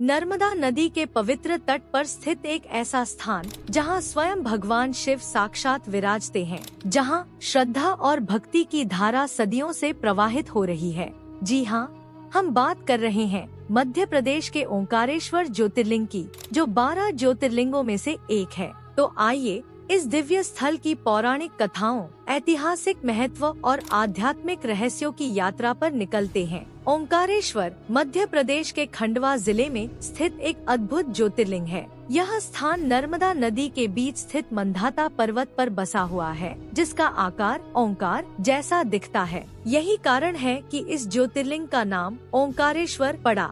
नर्मदा नदी के पवित्र तट पर स्थित एक ऐसा स्थान जहां स्वयं भगवान शिव साक्षात विराजते हैं, जहां श्रद्धा और भक्ति की धारा सदियों से प्रवाहित हो रही है। जी हाँ, हम बात कर रहे हैं मध्य प्रदेश के ओंकारेश्वर ज्योतिर्लिंग की, जो 12 ज्योतिर्लिंगों में से एक है। तो आइए इस दिव्य स्थल की पौराणिक कथाओं, ऐतिहासिक महत्व और आध्यात्मिक रहस्यों की यात्रा पर निकलते हैं। ओंकारेश्वर मध्य प्रदेश के खंडवा जिले में स्थित एक अद्भुत ज्योतिर्लिंग है। यह स्थान नर्मदा नदी के बीच स्थित मंधाता पर्वत पर बसा हुआ है, जिसका आकार ओंकार जैसा दिखता है। यही कारण है कि इस ज्योतिर्लिंग का नाम ओंकारेश्वर पड़ा।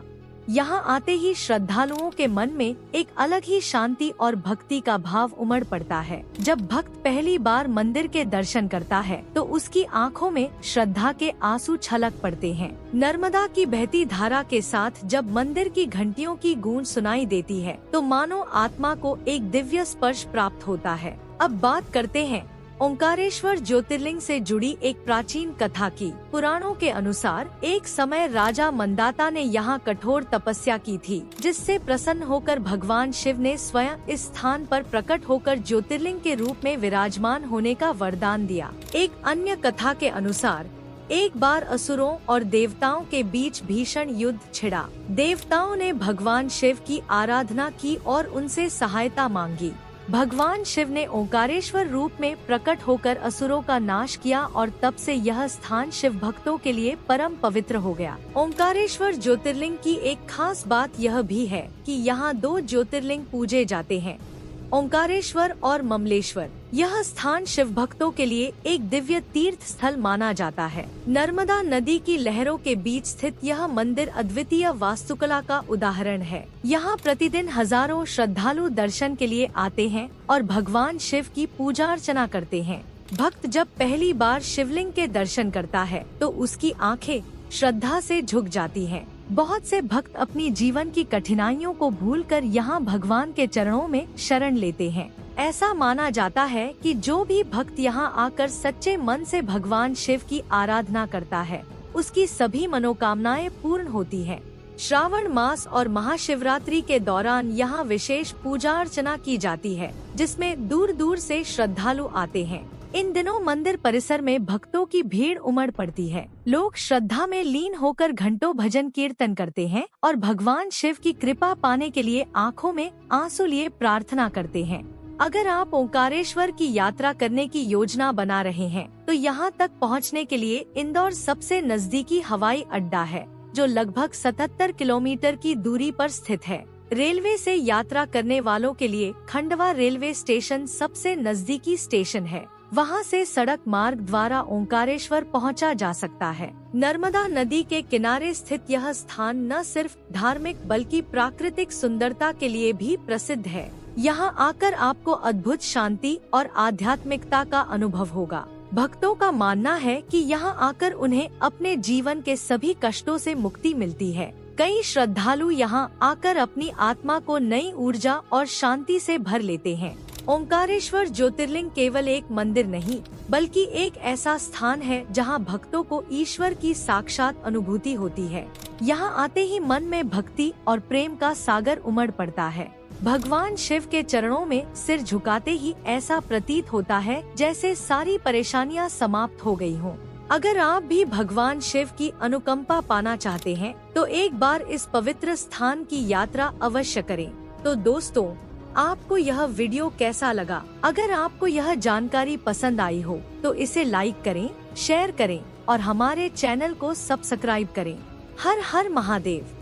यहाँ आते ही श्रद्धालुओं के मन में एक अलग ही शांति और भक्ति का भाव उमड़ पड़ता है। जब भक्त पहली बार मंदिर के दर्शन करता है तो उसकी आंखों में श्रद्धा के आंसू छलक पड़ते हैं। नर्मदा की बहती धारा के साथ जब मंदिर की घंटियों की गूंज सुनाई देती है तो मानो आत्मा को एक दिव्य स्पर्श प्राप्त होता है। अब बात करते हैं ओंकारेश्वर ज्योतिर्लिंग से जुड़ी एक प्राचीन कथा की। पुराणों के अनुसार एक समय राजा मंदाता ने यहाँ कठोर तपस्या की थी, जिससे प्रसन्न होकर भगवान शिव ने स्वयं इस स्थान पर प्रकट होकर ज्योतिर्लिंग के रूप में विराजमान होने का वरदान दिया। एक अन्य कथा के अनुसार एक बार असुरों और देवताओं के बीच भीषण युद्ध छिड़ा। देवताओं ने भगवान शिव की आराधना की और उनसे सहायता मांगी। भगवान शिव ने ओंकारेश्वर रूप में प्रकट होकर असुरों का नाश किया और तब से यह स्थान शिव भक्तों के लिए परम पवित्र हो गया। ओंकारेश्वर ज्योतिर्लिंग की एक खास बात यह भी है कि यहाँ 2 ज्योतिर्लिंग पूजे जाते हैं, ओंकारेश्वर और ममलेश्वर। यह स्थान शिव भक्तों के लिए एक दिव्य तीर्थ स्थल माना जाता है। नर्मदा नदी की लहरों के बीच स्थित यह मंदिर अद्वितीय वास्तुकला का उदाहरण है। यहाँ प्रतिदिन हजारों श्रद्धालु दर्शन के लिए आते हैं और भगवान शिव की पूजा अर्चना करते हैं। भक्त जब पहली बार शिवलिंग के दर्शन करता है तो उसकी आंखें श्रद्धा से झुक जाती हैं। बहुत से भक्त अपनी जीवन की कठिनाइयों को भूलकर यहाँ भगवान के चरणों में शरण लेते हैं। ऐसा माना जाता है कि जो भी भक्त यहाँ आकर सच्चे मन से भगवान शिव की आराधना करता है, उसकी सभी मनोकामनाएं पूर्ण होती हैं। श्रावण मास और महाशिवरात्रि के दौरान यहाँ विशेष पूजा अर्चना की जाती है, जिसमें दूर दूर से श्रद्धालु आते हैं। इन दिनों मंदिर परिसर में भक्तों की भीड़ उमड़ पड़ती है। लोग श्रद्धा में लीन होकर घंटों भजन कीर्तन करते हैं और भगवान शिव की कृपा पाने के लिए आंखों में आंसू लिए प्रार्थना करते हैं। अगर आप ओंकारेश्वर की यात्रा करने की योजना बना रहे हैं तो यहाँ तक पहुँचने के लिए इंदौर सबसे नजदीकी हवाई अड्डा है, जो लगभग 77 किलोमीटर की दूरी पर स्थित है। रेलवे से यात्रा करने वालों के लिए खंडवा रेलवे स्टेशन सबसे नजदीकी स्टेशन है। वहां से सड़क मार्ग द्वारा ओंकारेश्वर पहुंचा जा सकता है। नर्मदा नदी के किनारे स्थित यह स्थान न सिर्फ धार्मिक बल्कि प्राकृतिक सुंदरता के लिए भी प्रसिद्ध है। यहाँ आकर आपको अद्भुत शांति और आध्यात्मिकता का अनुभव होगा। भक्तों का मानना है कि यहाँ आकर उन्हें अपने जीवन के सभी कष्टों से मुक्ति मिलती है। कई श्रद्धालु यहाँ आकर अपनी आत्मा को नई ऊर्जा और शांति से भर लेते हैं। ओंकारेश्वर ज्योतिर्लिंग केवल एक मंदिर नहीं, बल्कि एक ऐसा स्थान है जहां भक्तों को ईश्वर की साक्षात अनुभूति होती है। यहां आते ही मन में भक्ति और प्रेम का सागर उमड़ पड़ता है। भगवान शिव के चरणों में सिर झुकाते ही ऐसा प्रतीत होता है जैसे सारी परेशानियां समाप्त हो गई हों। अगर आप भी भगवान शिव की अनुकंपा पाना चाहते हैं तो एक बार इस पवित्र स्थान की यात्रा अवश्य करें। तो दोस्तों, आपको यह वीडियो कैसा लगा? अगर आपको यह जानकारी पसंद आई हो तो इसे लाइक करें, शेयर करें और हमारे चैनल को सब्सक्राइब करें। हर हर महादेव।